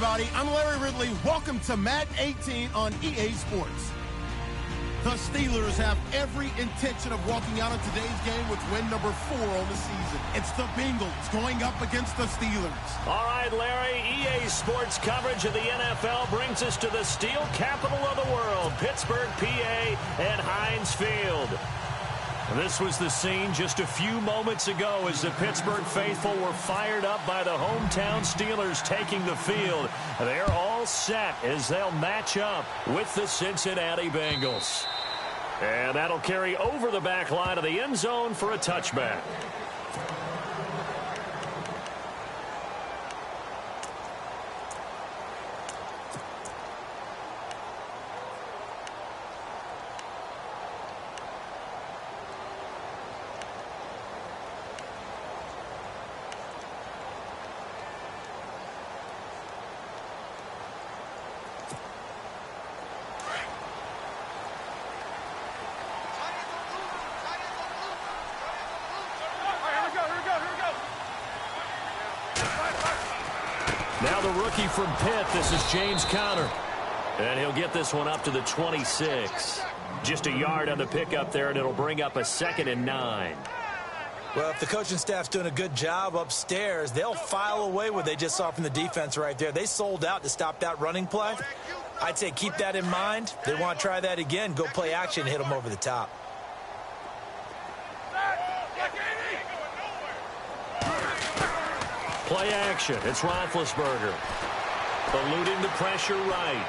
everybody. I'm Larry Ridley. Welcome to Madden 18 on EA Sports. The Steelers have every intention of walking out of today's game with win number 4 on the season. It's the Bengals going up against the Steelers. All right, Larry, EA Sports coverage of the NFL brings us to the steel capital of the world, Pittsburgh, PA, and Heinz Field. This was the scene just a few moments ago as the Pittsburgh faithful were fired up by the hometown Steelers taking the field. They're all set as they'll match up with the Cincinnati Bengals. And that'll carry over the back line of the end zone for a touchback. Now the rookie from Pitt, this is James Conner. And he'll get this one up to the 26. Just a yard on the pickup there, and it'll bring up a 2nd and 9. Well, if the coaching staff's doing a good job upstairs, they'll file away what they just saw from the defense right there. They sold out to stop that running play. I'd say keep that in mind. They want to try that again. Go play action, hit them over the top. Play action. It's Roethlisberger. Eluding the pressure right.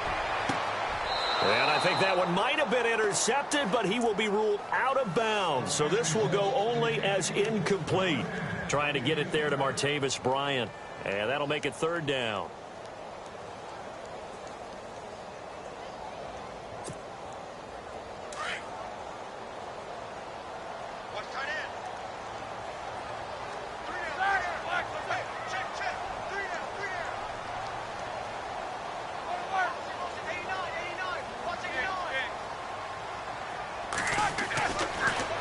And I think that one might have been intercepted, but he will be ruled out of bounds. So this will go only as incomplete. Trying to get it there to Martavis Bryant. And that'll make it 3rd down.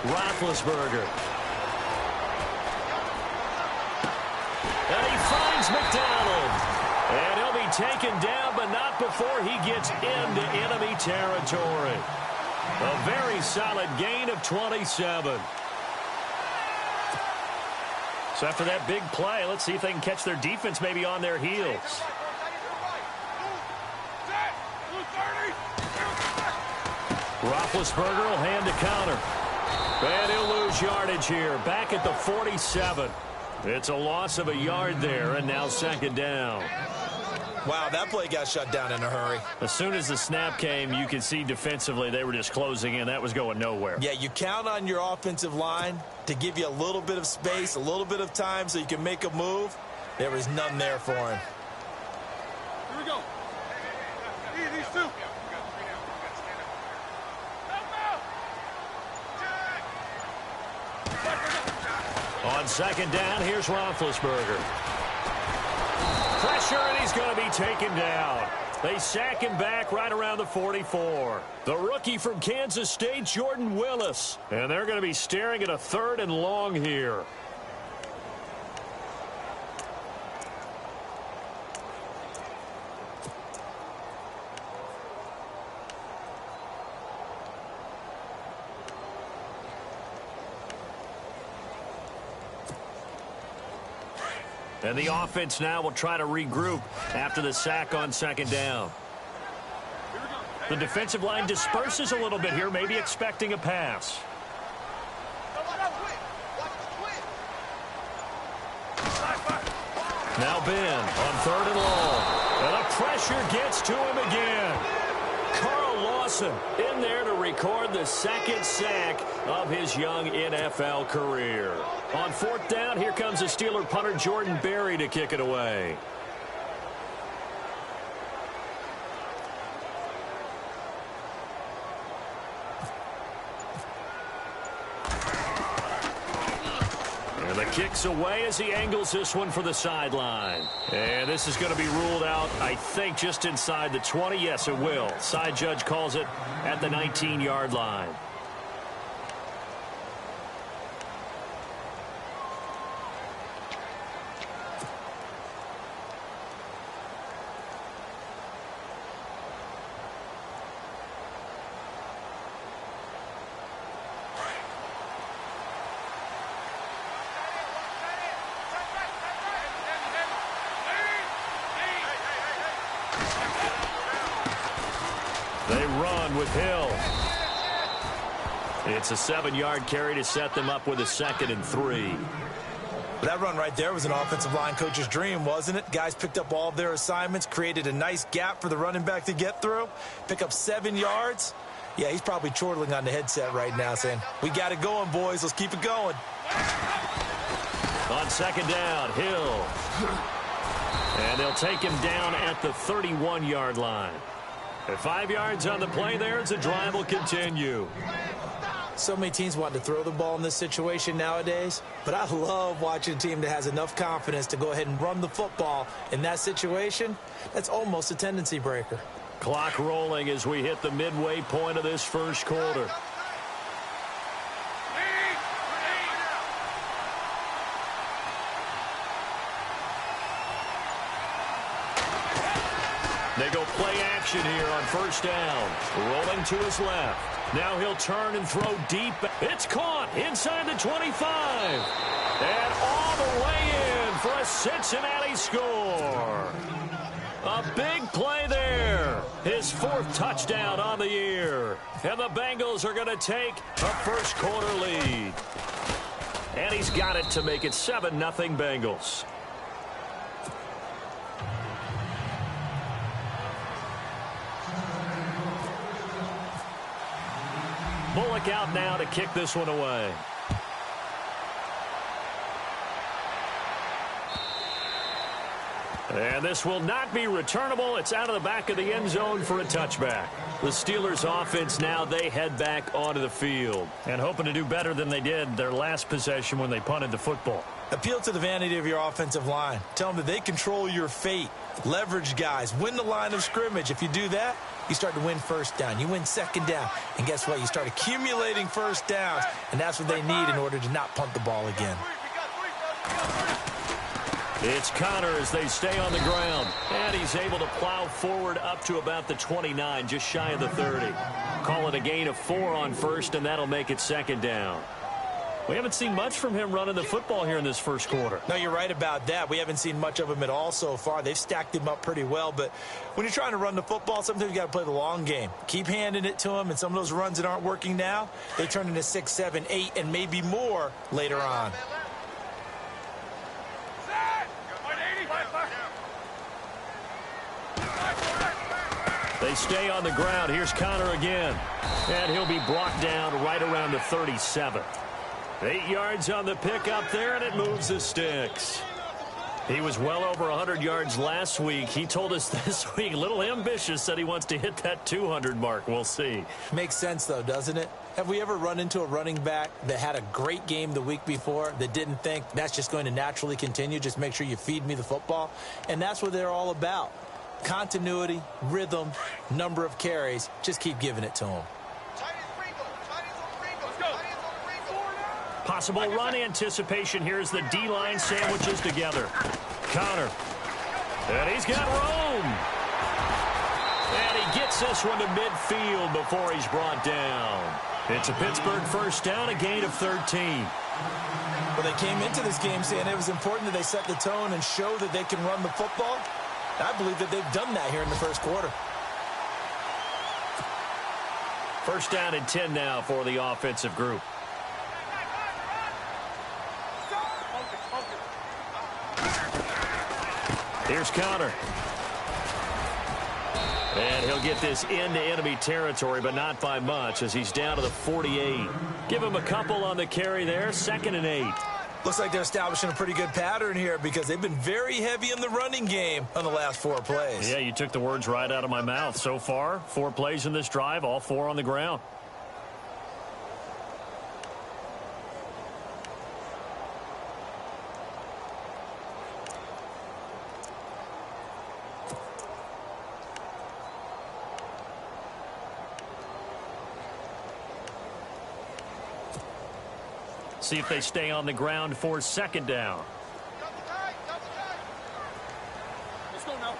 Roethlisberger. And he finds McDonald. And he'll be taken down, but not before he gets into enemy territory. A very solid gain of 27. So after that big play, let's see if they can catch their defense maybe on their heels. Roethlisberger will hand to Conner. And he'll lose yardage here. Back at the 47. It's a loss of a yard there, and now 2nd down. Wow, that play got shut down in a hurry. As soon as the snap came, you could see defensively they were just closing in. That was going nowhere. Yeah, you count on your offensive line to give you a little bit of space, a little bit of time so you can make a move. There was none there for him. Here we go. These two. On 2nd down, here's Roethlisberger. Pressure, and he's going to be taken down. They sack him back right around the 44. The rookie from Kansas State, Jordan Willis. And they're going to be staring at a 3rd and long here. And the offense now will try to regroup after the sack on 2nd down. The defensive line disperses a little bit here, maybe expecting a pass. Now Ben on 3rd and long. And the pressure gets to him again. Carl Lawson in there to record the 2nd sack of his young NFL career. On 4th down, here comes the Steeler punter Jordan Berry to kick it away. And the kick's away as he angles this one for the sideline. And this is going to be ruled out, I think, just inside the 20. Yes, it will. Side judge calls it at the 19-yard line. with Hill. It's a 7-yard carry to set them up with a 2nd and 3. That run right there was an offensive line coach's dream, wasn't it? Guys picked up all of their assignments, created a nice gap for the running back to get through, pick up 7 yards. Yeah, he's probably chortling on the headset right now saying, we got it going, boys. Let's keep it going. On 2nd down, Hill. And they'll take him down at the 31-yard line. At 5 yards on the play there, the drive will continue. So many teams want to throw the ball in this situation nowadays, but I love watching a team that has enough confidence to go ahead and run the football in that situation. That's almost a tendency breaker. Clock rolling as we hit the midway point of this first quarter. They go play action here on 1st down. Rolling to his left. Now he'll turn and throw deep. It's caught inside the 25. And all the way in for a Cincinnati score. A big play there. His 4th touchdown on the year. And the Bengals are going to take a first quarter lead. And he's got it to make it 7-0 Bengals. Bullock out now to kick this one away. And this will not be returnable. It's out of the back of the end zone for a touchback. The Steelers offense now, they head back onto the field and hoping to do better than they did their last possession when they punted the football. Appeal to the vanity of your offensive line. Tell them that they control your fate. Leverage guys. Win the line of scrimmage. If you do that, you start to win 1st down. You win 2nd down. And guess what? You start accumulating 1st downs. And that's what they need in order to not punt the ball again. It's Connor as they stay on the ground. And he's able to plow forward up to about the 29, just shy of the 30. Call it a gain of 4 on 1st, and that'll make it 2nd down. We haven't seen much from him running the football here in this first quarter. No, you're right about that. We haven't seen much of him at all so far. They've stacked him up pretty well, but when you're trying to run the football, sometimes you got to play the long game. Keep handing it to him, and some of those runs that aren't working now, they turn into 6, 7, 8, and maybe more later on. They stay on the ground. Here's Connor again. And he'll be brought down right around the 37. 8 yards on the pickup there, and it moves the sticks. He was well over 100 yards last week. He told us this week, a little ambitious, said he wants to hit that 200 mark. We'll see. Makes sense, though, doesn't it? Have we ever run into a running back that had a great game the week before that didn't think that's just going to naturally continue? Just make sure you feed me the football. And that's what they're all about. Continuity, rhythm, number of carries. Just keep giving it to them. Possible run anticipation here as the D-line sandwiches together. Connor. And he's got room. And he gets this one to midfield before he's brought down. It's a Pittsburgh 1st down, a gain of 13. Well, they came into this game saying it was important that they set the tone and show that they can run the football. I believe that they've done that here in the first quarter. 1st down and 10 now for the offensive group. Here's Connor. And he'll get this into enemy territory, but not by much as he's down to the 48. Give him a couple on the carry there. 2nd and 8. Looks like they're establishing a pretty good pattern here because they've been very heavy in the running game on the last 4 plays. Yeah, you took the words right out of my mouth. So far, 4 plays in this drive, all 4 on the ground. See if they stay on the ground for 2nd down. Let's go now.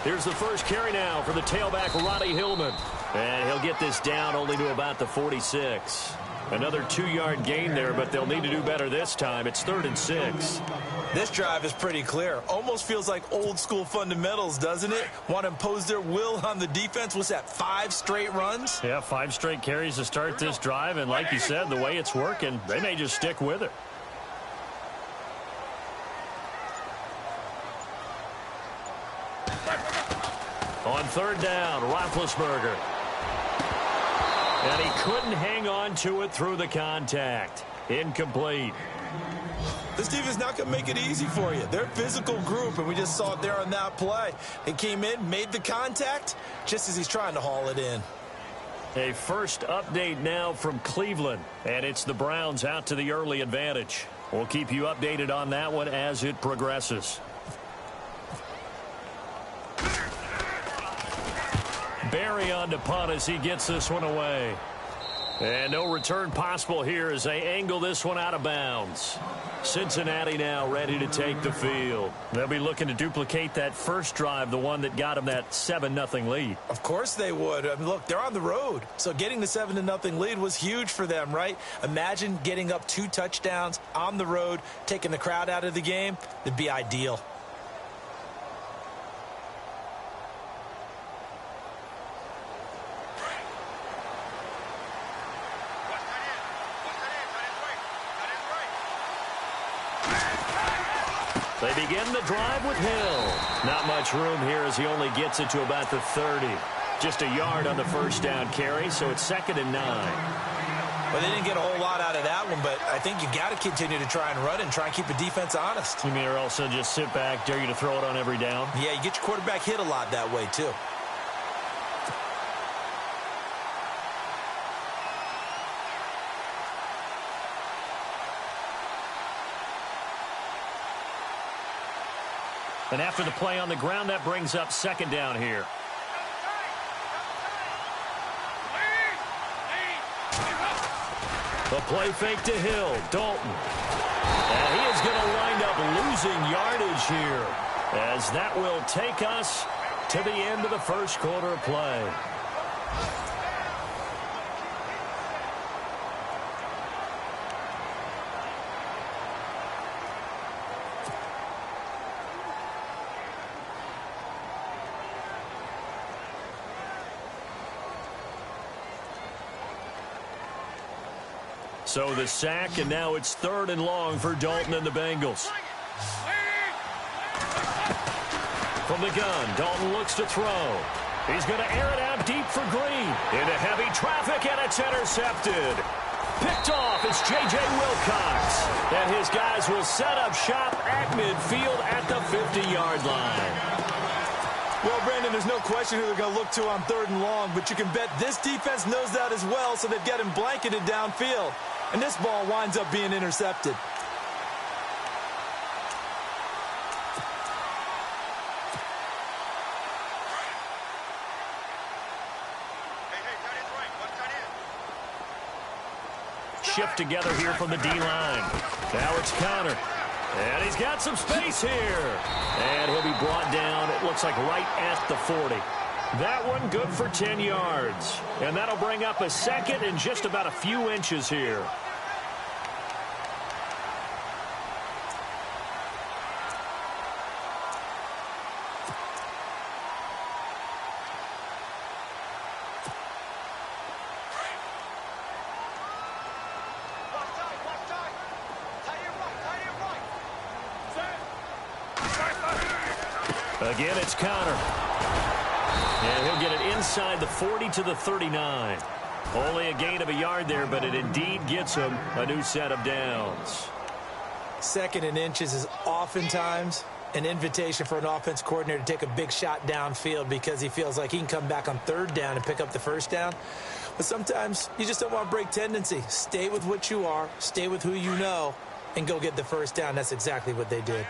Here's the first carry now for the tailback, Ronnie Hillman. And he'll get this down only to about the 46. Another 2-yard gain there, but they'll need to do better this time. It's 3rd and 6. This drive is pretty clear. Almost feels like old-school fundamentals, doesn't it? Want to impose their will on the defense. What's that, 5 straight runs? Yeah, 5 straight carries to start this drive, and like you said, the way it's working, they may just stick with it. On 3rd down, Roethlisberger. And he couldn't hang on to it through the contact. Incomplete. This defense is not going to make it easy for you. They're a physical group, and we just saw it there on that play. He came in, made the contact, just as he's trying to haul it in. A first update now from Cleveland, and it's the Browns out to the early advantage. We'll keep you updated on that one as it progresses. Barry on to punt as he gets this one away. And no return possible here as they angle this one out of bounds. Cincinnati now ready to take the field. They'll be looking to duplicate that first drive, the one that got them that 7-0 lead. Of course they would. I mean, look, they're on the road. So getting the 7-0 lead was huge for them, right? Imagine getting up 2 touchdowns on the road, taking the crowd out of the game. It'd be ideal. They begin the drive with Hill. Not much room here as he only gets it to about the 30. Just a yard on the first down carry, so it's 2nd and 9. Well, they didn't get a whole lot out of that one, but I think you got to continue to try and run and try and keep the defense honest. You mean or also just sit back, dare you to throw it on every down? Yeah, you get your quarterback hit a lot that way, too. And after the play on the ground, that brings up 2nd down here. The play fake to Hill. Dalton. And he is going to wind up losing yardage here, as that will take us to the end of the first quarter of play. So the sack, and now it's 3rd and long for Dalton and the Bengals. From the gun, Dalton looks to throw. He's going to air it out deep for Green. Into heavy traffic, and it's intercepted. Picked off, it's J.J. Wilcox. And his guys will set up shop at midfield at the 50-yard line. Well, Brandon, there's no question who they're going to look to on 3rd and long, but you can bet this defense knows that as well, so they've got him blanketed downfield. And this ball winds up being intercepted. Shift together here from the D-line. Now it's Connor. And he's got some space here. And he'll be brought down, it looks like right at the 40. That one good for 10 yards. And that'll bring up a 2nd and just about a few inches here. Again, it's Connor. And he'll get it inside the 40 to the 39. Only a gain of a yard there, but it indeed gets him a new set of downs. 2nd and inches is oftentimes an invitation for an offense coordinator to take a big shot downfield because he feels like he can come back on 3rd down and pick up the 1st down. But sometimes you just don't want to break tendency. Stay with what you are, stay with who you know, and go get the 1st down. That's exactly what they did.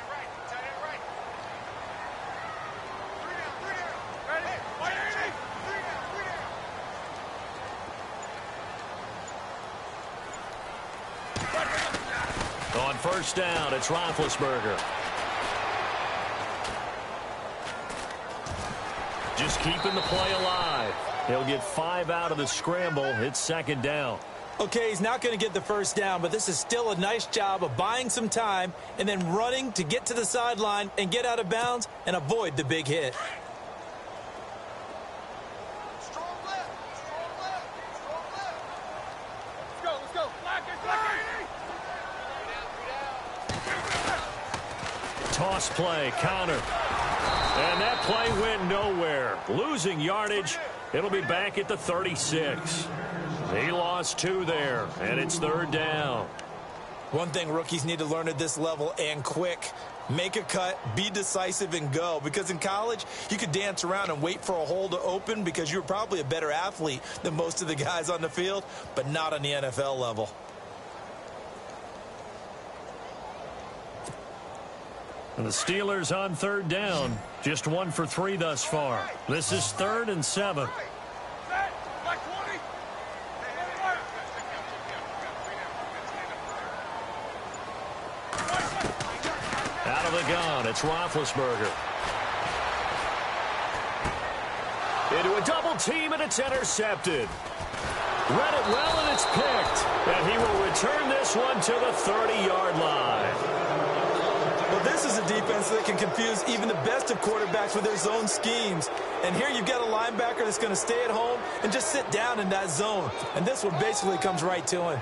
On 1st down, it's Roethlisberger. Just keeping the play alive. He'll get 5 out of the scramble. It's 2nd down. Okay, he's not going to get the first down, but this is still a nice job of buying some time and then running to get to the sideline and get out of bounds and avoid the big hit. Strong left. Strong left. Strong left. Let's go. Let's go. Black it. Toss play, counter. And that play went nowhere. Losing yardage. It'll be back at the 36. He lost 2 there, and it's 3rd down. One thing rookies need to learn at this level, and quick: make a cut, be decisive, and go. Because in college, you could dance around and wait for a hole to open because you're probably a better athlete than most of the guys on the field, but not on the NFL level. And the Steelers on 3rd down, just 1 for 3 thus far. This is 3rd and 7. Out of the gun, it's Roethlisberger. Into a double team, and it's intercepted. Read it well, and it's picked. And he will return this one to the 30-yard line. Well, this is a defense that can confuse even the best of quarterbacks with their zone schemes. And here you've got a linebacker that's going to stay at home and just sit down in that zone. And this one basically comes right to him.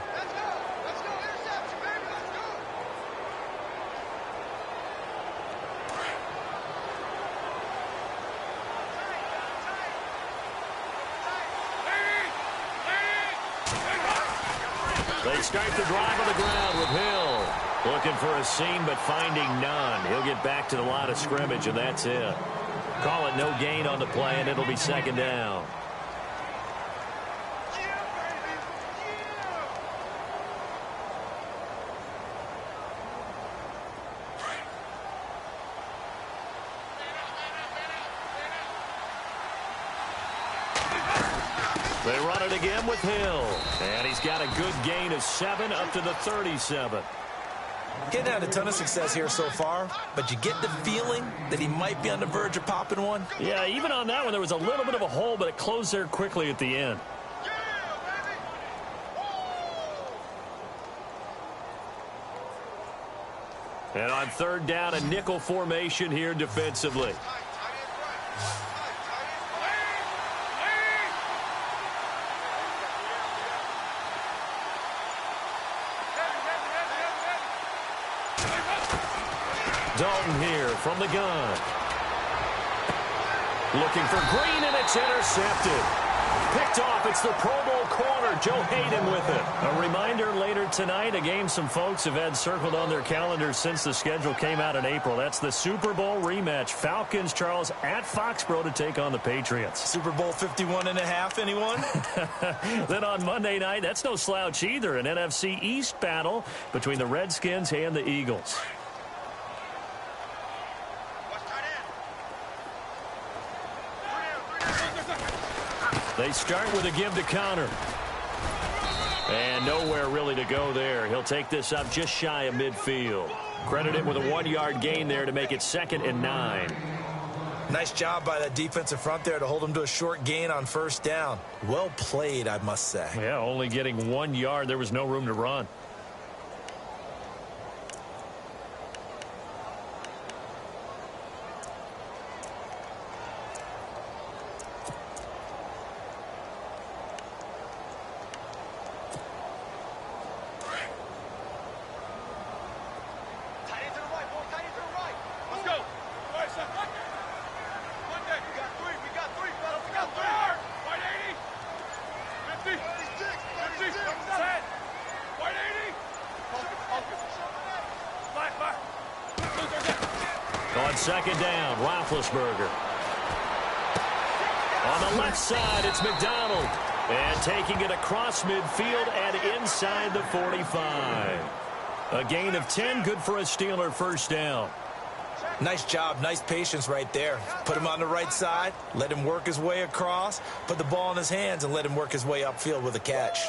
They start the drive on the ground with Hill. Looking for a seam, but finding none. He'll get back to the line of scrimmage, and that's it. Call it no gain on the play, and it'll be 2nd down. They run it again with Hill. And he's got a good gain of 7 up to the 37. Getting had a ton of success here so far, but you get the feeling that he might be on the verge of popping one. Yeah, even on that one, there was a little bit of a hole, but it closed there quickly at the end. And on 3rd down, a nickel formation here defensively. Dalton here from the gun. Looking for Green, and it's intercepted. Picked off. It's the Pro Bowl corner, Joe Hayden, with it. A reminder later tonight, a game some folks have had circled on their calendars since the schedule came out in April. That's the Super Bowl rematch. Falcons, Charles, at Foxborough to take on the Patriots. Super Bowl 51.5, anyone? Then on Monday night, that's no slouch either. An NFC East battle between the Redskins and the Eagles. They start with a give to counter. And nowhere really to go there. He'll take this up just shy of midfield. Credit him with a 1-yard gain there to make it 2nd and 9. Nice job by that defensive front there to hold him to a short gain on 1st down. Well played, I must say. Yeah, only getting 1 yard. There was no room to run. On 2nd down, Roethlisberger. On the left side, it's McDonald. And taking it across midfield and inside the 45. A gain of 10, good for a Steeler 1st down. Nice job, nice patience right there. Put him on the right side, let him work his way across, put the ball in his hands, and let him work his way upfield with a catch.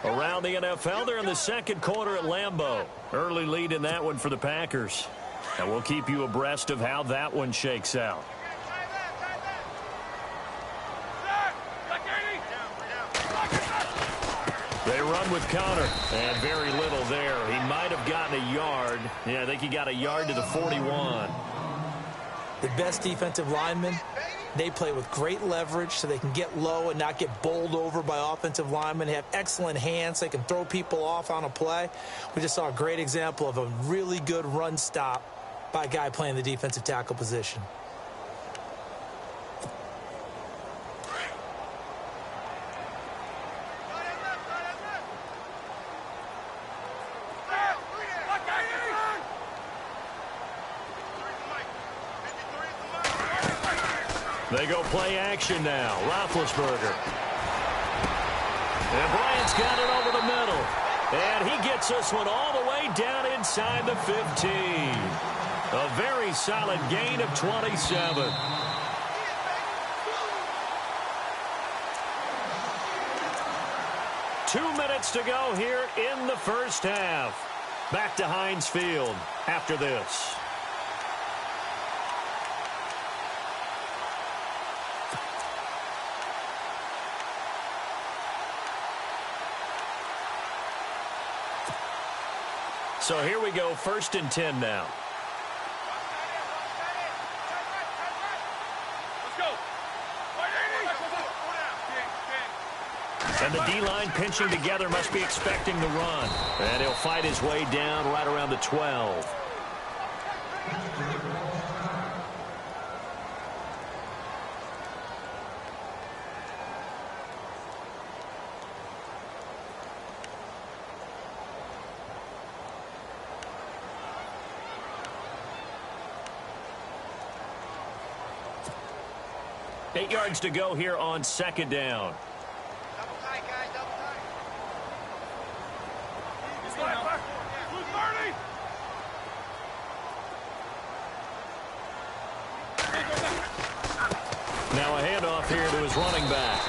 Around the NFL, they're in the 2nd quarter at Lambeau. Early lead in that one for the Packers. And we'll keep you abreast of how that one shakes out. They run with Connor, and very little there. He might have gotten a yard. Yeah, I think he got a yard to the 41. The best defensive linemen, they play with great leverage so they can get low and not get bowled over by offensive linemen. They have excellent hands. They can throw people off on a play. We just saw a great example of a really good run stop by a guy playing the defensive tackle position. They go play action now. Roethlisberger. And Bryant's got it over the middle. And he gets this one all the way down inside the 15. A very solid gain of 27. Two minutes to go here in the first half. Back to Heinz Field after this. So here we go, 1st and 10 now. And the D-line pinching together must be expecting the run. And he'll fight his way down right around the 12. Eight yards to go here on 2nd down. Double tight, guys, double tight. Now a handoff here to his running back.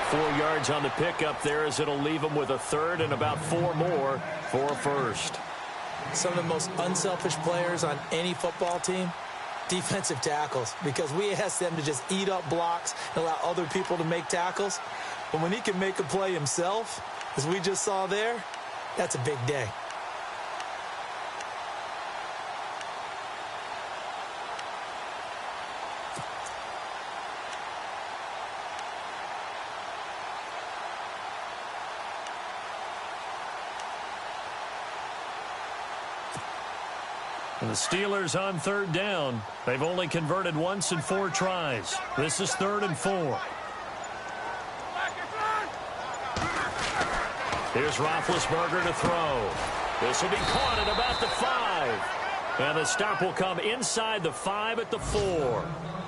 4 yards on the pickup there as it'll leave him with a 3rd and about 4 more for a 1st. Some of the most unselfish players on any football team, defensive tackles, because we ask them to just eat up blocks and allow other people to make tackles. But when he can make a play himself, as we just saw there, that's a big day. And the Steelers on 3rd down. They've only converted once in 4 tries. This is 3rd and 4. Here's Roethlisberger to throw. This will be caught at about the 5. And the stop will come inside the 5 at the 4.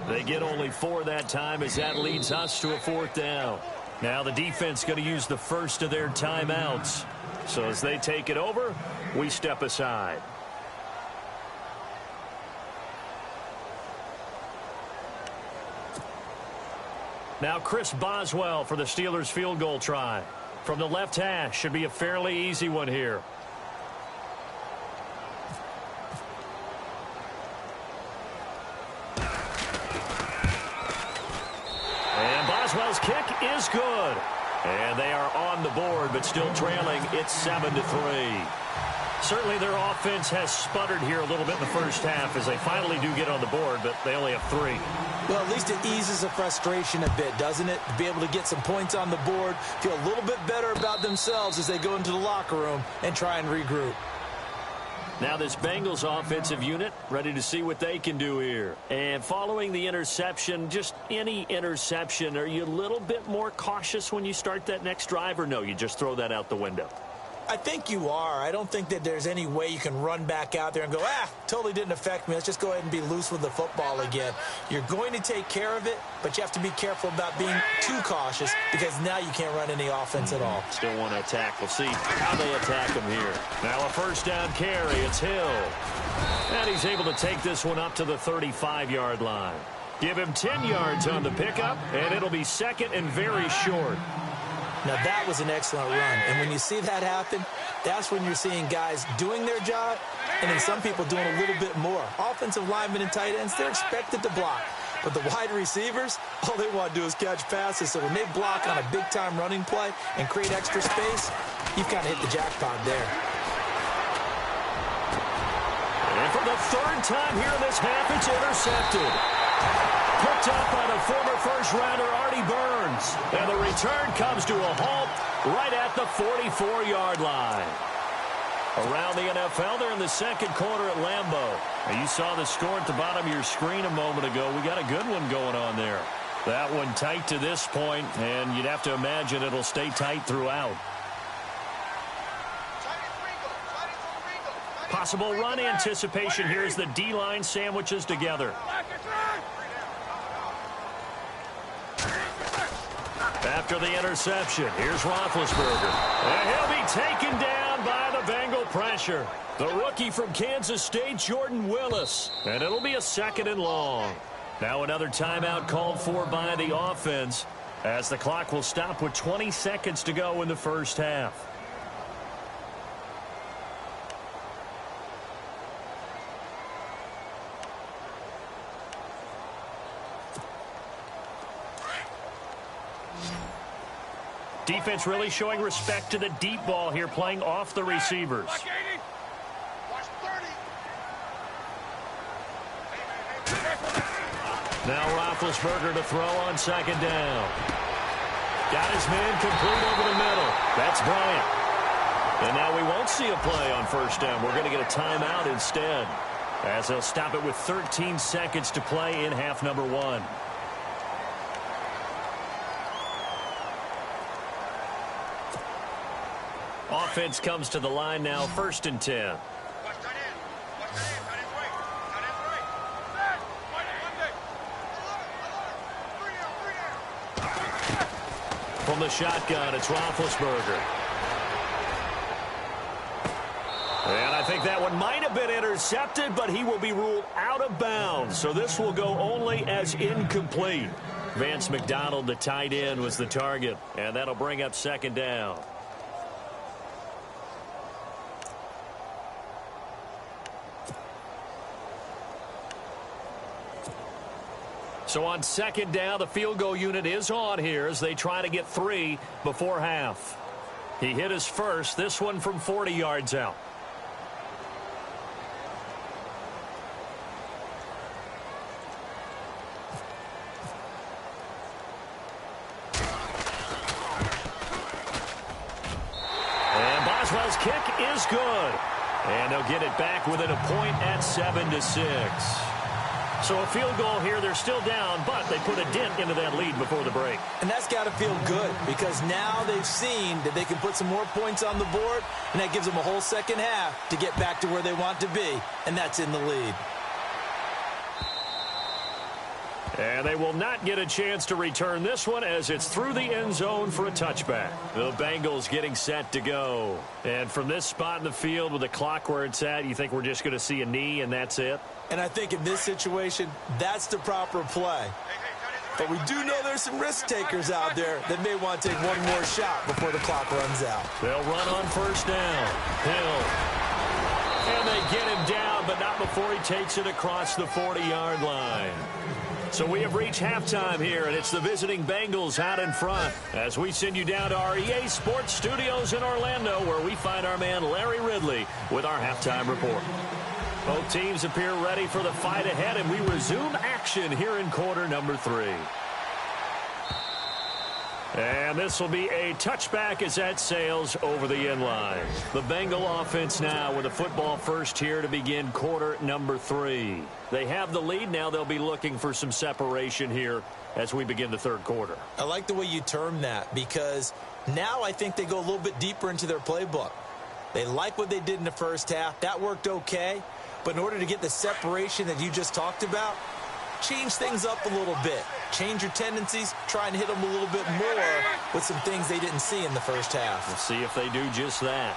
They get only 4 that time as that leads us to a 4th down. Now the defense going to use the first of their timeouts. So as they take it over, we step aside. Now Chris Boswell for the Steelers field goal try. From the left hash, should be a fairly easy one here. And Boswell's kick is good. And they are on the board, but still trailing. It's 7-3. Certainly their offense has sputtered here a little bit in the first half as they finally do get on the board, but they only have 3. Well, at least it eases the frustration a bit, doesn't it? To be able to get some points on the board, feel a little bit better about themselves as they go into the locker room and try and regroup. Now this Bengals offensive unit ready to see what they can do here. And following the interception, just any interception, are you a little bit more cautious when you start that next drive, or no, you just throw that out the window? I think you are. I don't think that there's any way you can run back out there and go, totally didn't affect me. Let's just go ahead and be loose with the football again. You're going to take care of it, but you have to be careful about being too cautious because now you can't run any offense at all. Still want to attack. We'll see how they attack him here. Now a 1st down carry. It's Hill. And he's able to take this one up to the 35-yard line. Give him 10 yards on the pickup, and it'll be 2nd and very short. Now, that was an excellent run. And when you see that happen, that's when you're seeing guys doing their job and then some people doing a little bit more. Offensive linemen and tight ends, they're expected to block. But the wide receivers, all they want to do is catch passes. So when they block on a big-time running play and create extra space, you've kind of hit the jackpot there. And for the third time here in this half, it's intercepted. Picked up by the former first-rounder Artie Burns. And the return comes to a halt right at the 44-yard line. Around the NFL, they're in the second quarter at Lambeau. Now, you saw the score at the bottom of your screen a moment ago. We got a good one going on there. That one tight to this point, and you'd have to imagine it'll stay tight throughout. Possible run anticipation here as the D-line sandwiches together. After the interception, here's Roethlisberger. And he'll be taken down by the Bengal pressure. The rookie from Kansas State, Jordan Willis. And it'll be a 2nd and long. Now another timeout called for by the offense as the clock will stop with 20 seconds to go in the first half. Defense really showing respect to the deep ball here, playing off the receivers. Now Roethlisberger to throw on 2nd down. Got his man complete over the middle. That's Bryant. And now we won't see a play on 1st down. We're going to get a timeout instead, as they'll stop it with 13 seconds to play in half number 1. Offense comes to the line now, 1st and 10. From the shotgun, it's Roethlisberger. And I think that one might have been intercepted, but he will be ruled out of bounds. So this will go only as incomplete. Vance McDonald, the tight end, was the target. And that'll bring up 2nd down. So on 2nd down, the field goal unit is on here as they try to get 3 before half. He hit his first, this one from 40 yards out. And Boswell's kick is good. And they'll get it back within a point at 7-6. So a field goal here, they're still down, but they put a dent into that lead before the break. And that's got to feel good because now they've seen that they can put some more points on the board, and that gives them a whole second half to get back to where they want to be, and that's in the lead. And they will not get a chance to return this one as it's through the end zone for a touchback. The Bengals getting set to go. And from this spot in the field with the clock where it's at, you think we're just going to see a knee and that's it? And I think in this situation, that's the proper play. But we do know there's some risk takers out there that may want to take one more shot before the clock runs out. They'll run on 1st down. Hill. And they get him down, but not before he takes it across the 40-yard line. So we have reached halftime here, and it's the visiting Bengals out in front as we send you down to our EA Sports Studios in Orlando, where we find our man Larry Ridley with our halftime report. Both teams appear ready for the fight ahead, and we resume action here in quarter number 3. And this will be a touchback as that sails over the end line. The Bengal offense now with a football first here to begin quarter number 3. They have the lead. Now they'll be looking for some separation here as we begin the third quarter. I like the way you term that because now I think they go a little bit deeper into their playbook. They like what they did in the first half. That worked okay. But in order to get the separation that you just talked about, change things up a little bit. Change your tendencies, try and hit them a little bit more with some things they didn't see in the first half. We'll see if they do just that.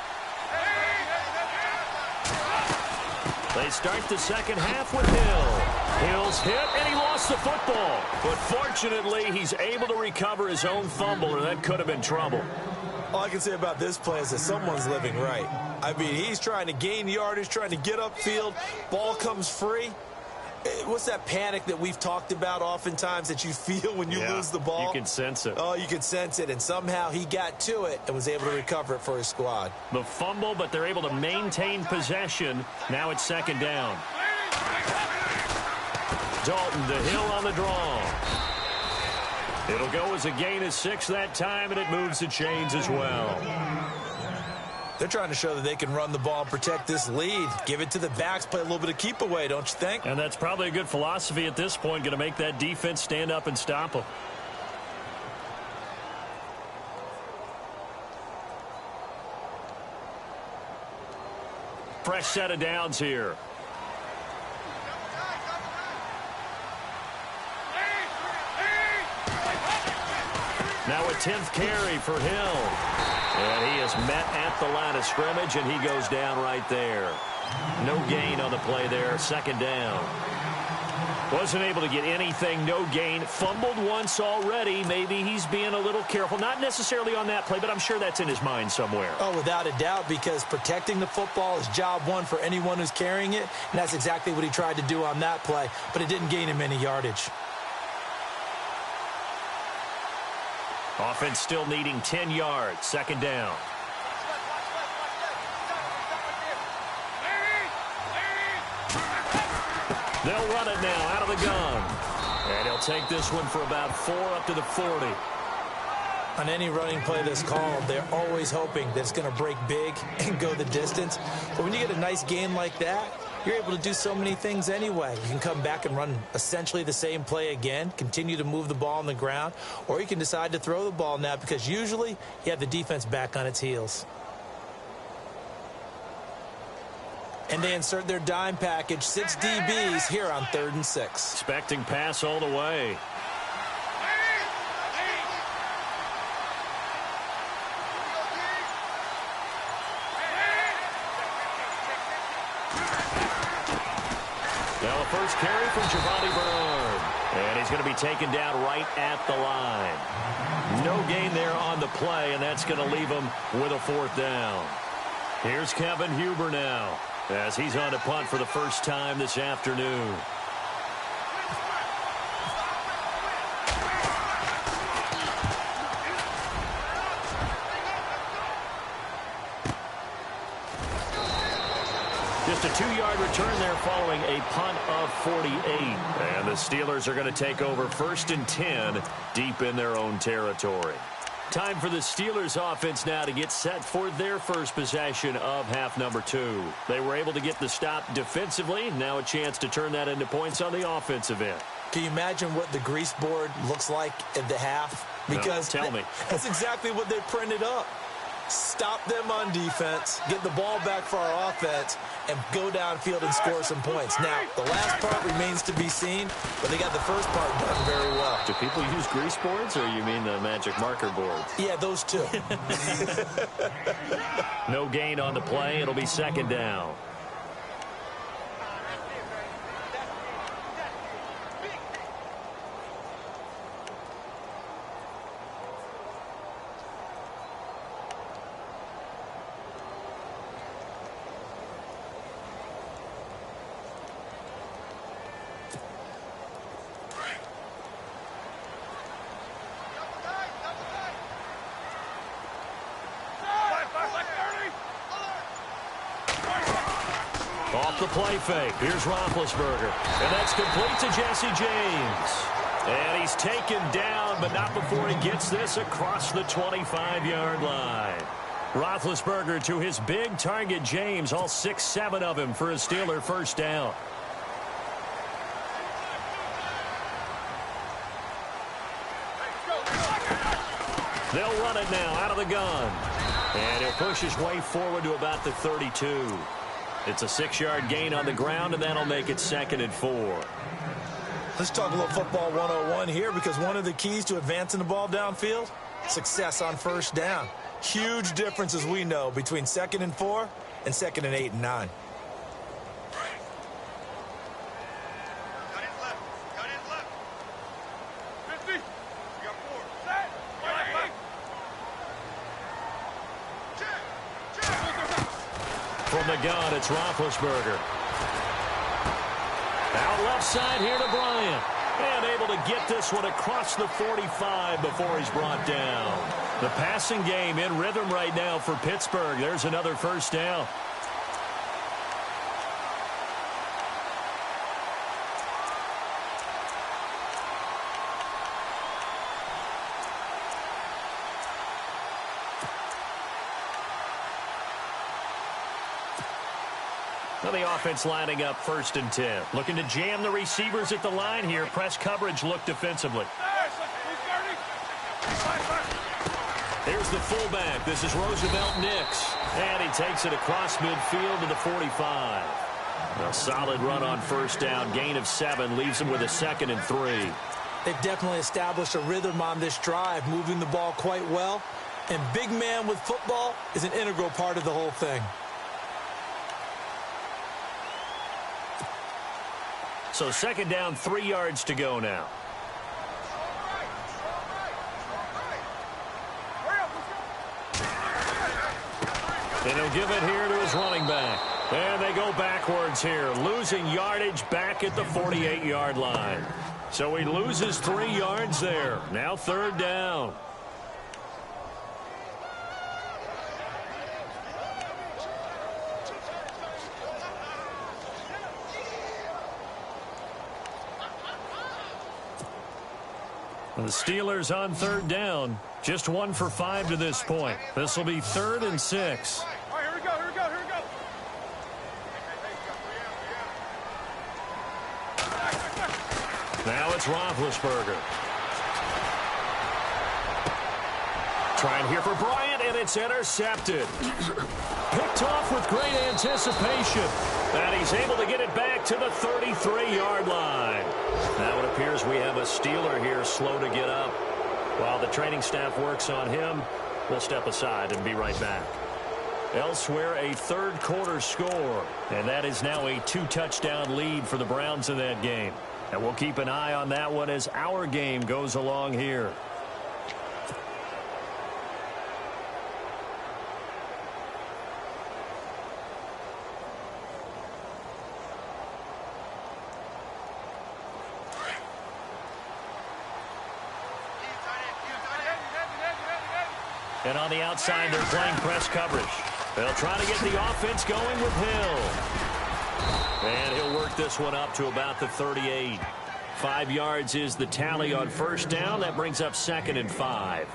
They start the second half with Hill. Hill's hit, and he lost the football. But fortunately, he's able to recover his own fumble, or that could have been trouble. All I can say about this play is that someone's living right. I mean, he's trying to gain yardage, trying to get upfield. Ball comes free. What's that panic that we've talked about oftentimes that you feel when you lose the ball? You can sense it. Oh, you can sense it, and somehow he got to it and was able to recover it for his squad. The fumble, but they're able to maintain possession. Now it's second down. Dalton to Hill on the draw. It'll go as a gain of 6 that time, and it moves the chains as well. They're trying to show that they can run the ball and protect this lead. Give it to the backs, play a little bit of keep away, don't you think? And that's probably a good philosophy at this point, going to make that defense stand up and stop them. Fresh set of downs here. Now a 10th carry for Hill. And he is met at the line of scrimmage, and he goes down right there. No gain on the play there. Second down. Wasn't able to get anything. No gain. Fumbled once already. Maybe he's being a little careful. Not necessarily on that play, but I'm sure that's in his mind somewhere. Oh, without a doubt, because protecting the football is job one for anyone who's carrying it, and that's exactly what he tried to do on that play, but it didn't gain him any yardage. Offense still needing 10 yards. Second down. They'll run it now out of the gun. And he'll take this one for about 4 up to the 40. On any running play that's called, they're always hoping that it's going to break big and go the distance. But when you get a nice game like that, you're able to do so many things anyway. You can come back and run essentially the same play again, continue to move the ball on the ground, or you can decide to throw the ball now because usually you have the defense back on its heels. And they insert their dime package, 6 DBs here on 3rd and 6. Expecting pass all the way. Now a first carry from Giovanni Bernard. And he's going to be taken down right at the line. No gain there on the play, and that's going to leave him with a 4th down. Here's Kevin Huber now, as he's on to punt for the first time this afternoon. Just a 2-yard return there following a punt of 48. And the Steelers are going to take over 1st and 10 deep in their own territory. Time for the Steelers offense now to get set for their first possession of half number 2. They were able to get the stop defensively. Now a chance to turn that into points on the offensive end. Can you imagine what the grease board looks like at the half? Because no, tell me. That's exactly what they printed up. Stop them on defense, get the ball back for our offense, and go downfield and score some points. Now, the last part remains to be seen, but they got the first part done very well. Do people use grease boards, or you mean the magic marker boards? Yeah, those two. No gain on the play. It'll be second down. Off the play fake. Here's Roethlisberger. And that's complete to Jesse James. And he's taken down, but not before he gets this across the 25-yard line. Roethlisberger to his big target, James. All 6-7 of him for a Steeler first down. They'll run it now out of the gun. And he'll push his way forward to about the 32. It's a 6-yard gain on the ground, and that'll make it 2nd and 4. Let's talk a little football 101 here, because one of the keys to advancing the ball downfield, success on first down. Huge difference, as we know, between 2nd and 4 and 2nd and 8 and 9. From the gun, it's Roethlisberger. Out left side here to Bryant. And able to get this one across the 45 before he's brought down. The passing game in rhythm right now for Pittsburgh. There's another first down. Well, the offense lining up 1st and 10. Looking to jam the receivers at the line here. Press coverage look defensively. Here's the fullback. This is Roosevelt Nix. And he takes it across midfield to the 45. A solid run on first down. Gain of 7 leaves him with a 2nd and 3. They've definitely established a rhythm on this drive, moving the ball quite well. And big man with football is an integral part of the whole thing. So 2nd down, 3 yards to go now. And he'll give it here to his running back. And they go backwards here, losing yardage back at the 48-yard line. So he loses 3 yards there. Now 3rd down. The Steelers on 3rd down. Just 1 for 5 to this point. This will be 3rd and 6. All right, here we go, here we go, here we go. Now it's Roethlisberger. Trying here for Bryant, and it's intercepted. Picked off with great anticipation. And he's able to get it back to the 33-yard line. Now it appears we have a Steeler here slow to get up. While the training staff works on him, we'll step aside and be right back. Elsewhere, a 3rd quarter score. And that is now a 2-touchdown lead for the Browns in that game. And we'll keep an eye on that one as our game goes along here. And on the outside, they're playing press coverage. They'll try to get the offense going with Hill. And he'll work this one up to about the 38. 5 yards is the tally on first down. That brings up 2nd and 5.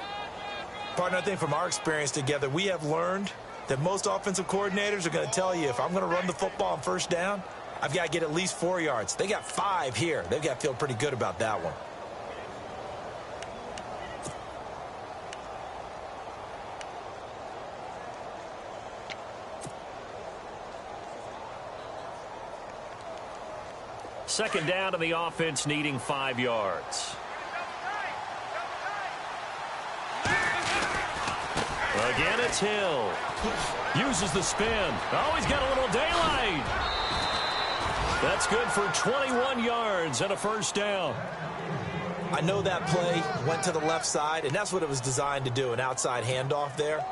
Partner, I think from our experience together, we have learned that most offensive coordinators are going to tell you, if I'm going to run the football on first down, I've got to get at least 4 yards. They got 5 here. They've got to feel pretty good about that one. Second down to the offense, needing 5 yards. Again, it's Hill. Uses the spin. Oh, he's got a little daylight. That's good for 21 yards and a first down. I know that play went to the left side, and that's what it was designed to do, an outside handoff there.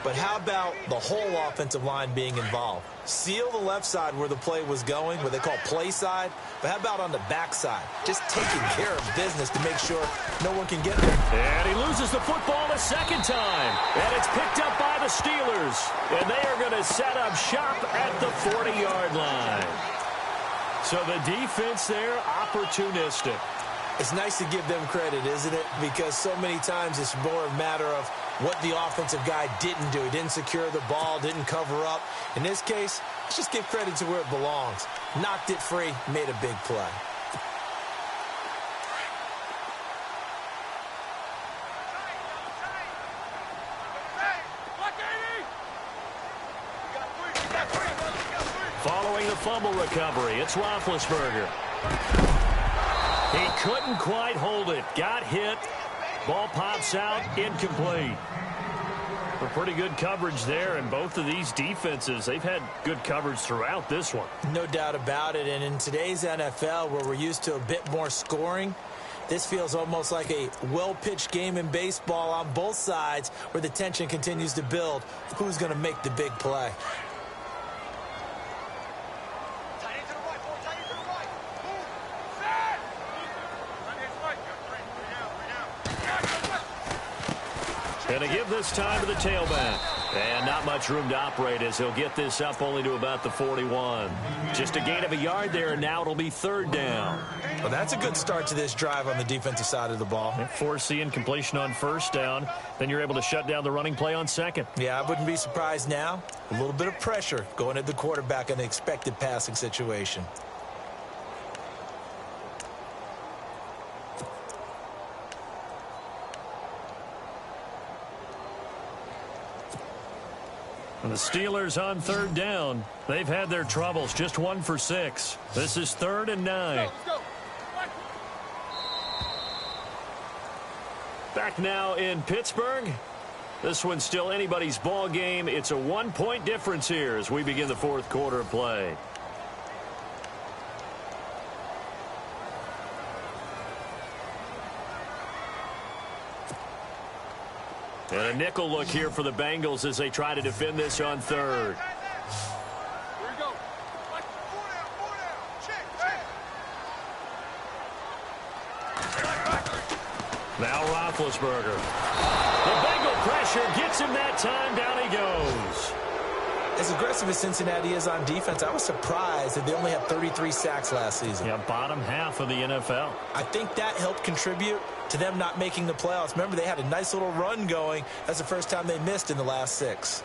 But how about the whole offensive line being involved? Seal the left side where the play was going, what they call play side. But how about on the back side? Just taking care of business to make sure no one can get there. And he loses the football a second time. And it's picked up by the Steelers. And they are going to set up shop at the 40-yard line. So the defense there, opportunistic. It's nice to give them credit, isn't it? Because so many times it's more a matter of what the offensive guy didn't do. He didn't secure the ball, didn't cover up. In this case, let's just give credit to where it belongs. Knocked it free, made a big play. Following the fumble recovery, it's Roethlisberger. He couldn't quite hold it. Got hit. Ball pops out, incomplete. A pretty good coverage there, and both of these defenses, they've had good coverage throughout this one. No doubt about it, and in today's NFL, where we're used to a bit more scoring, this feels almost like a well-pitched game in baseball on both sides, where the tension continues to build. Who's going to make the big play? Going to give this time to the tailback. And not much room to operate as he'll get this up only to about the 41. Just a gain of a yard there, and now it'll be third down. Well, that's a good start to this drive on the defensive side of the ball. Foreseeing completion on first down. Then you're able to shut down the running play on second. Yeah, I wouldn't be surprised now. A little bit of pressure going at the quarterback in the expected passing situation. And the Steelers on third down. They've had their troubles, just 1 for 6. This is 3rd and 9. Let's go. Back now in Pittsburgh. This one's still anybody's ball game. It's a 1-point difference here as we begin the 4th quarter of play. And a nickel look here for the Bengals as they try to defend this on 3rd. Here we go. Four down. Check. Now Roethlisberger. The Bengal pressure gets him that time. Down he goes. As aggressive as Cincinnati is on defense, I was surprised that they only had 33 sacks last season. Yeah, bottom half of the NFL. I think that helped contribute to them not making the playoffs. Remember, they had a nice little run going. That's the first time they missed in the last 6.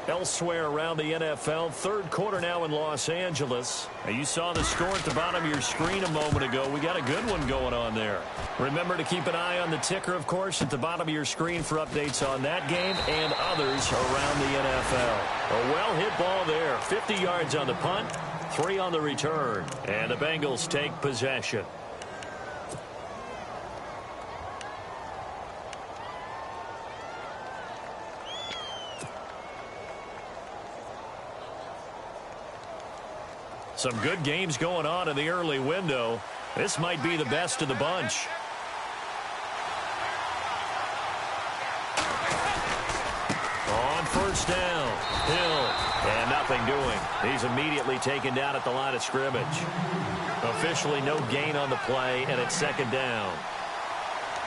Elsewhere around the NFL, 3rd quarter now in Los Angeles. Now, you saw the score at the bottom of your screen a moment ago. We got a good one going on there. Remember to keep an eye on the ticker, of course, at the bottom of your screen for updates on that game and others around the NFL. A well-hit ball there. 50 yards on the punt, 3 on the return. And the Bengals take possession. Some good games going on in the early window. This might be the best of the bunch. On first down, Hill, and nothing doing. He's immediately taken down at the line of scrimmage. Officially no gain on the play, and it's 2nd down.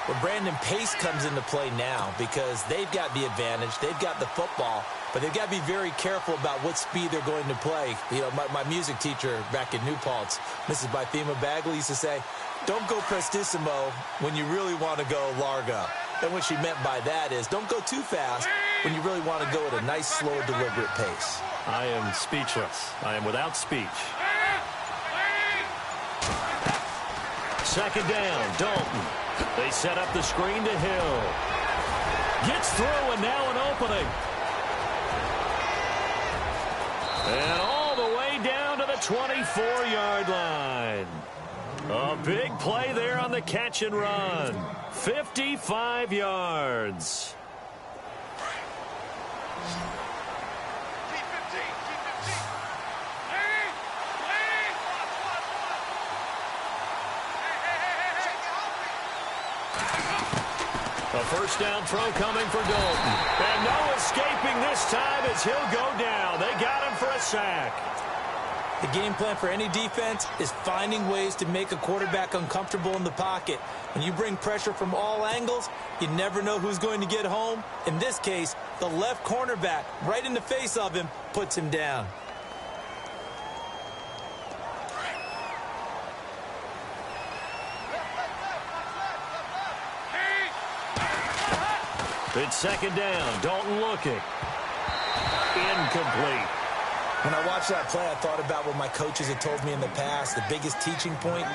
Well, Brandon, pace comes into play now because they've got the advantage. They've got the football, but they've got to be very careful about what speed they're going to play. You know, my music teacher back in New Paltz, Mrs. Bythema Bagley, used to say, don't go prestissimo when you really want to go largo. And what she meant by that is don't go too fast when you really want to go at a nice, slow, deliberate pace. I am speechless. I am without speech. 2nd down, Dalton. They set up the screen to Hill. Gets through, and now an opening. And all the way down to the 24-yard line. A big play there on the catch and run. 55 yards. A first down throw coming for Dalton. And no escaping this time as he'll go down. They got him for a sack. The game plan for any defense is finding ways to make a quarterback uncomfortable in the pocket. When you bring pressure from all angles, you never know who's going to get home. In this case, the left cornerback, right in the face of him, puts him down. It's 2nd down. Dalton looking. Incomplete. When I watched that play, I thought about what my coaches had told me in the past. The biggest teaching point,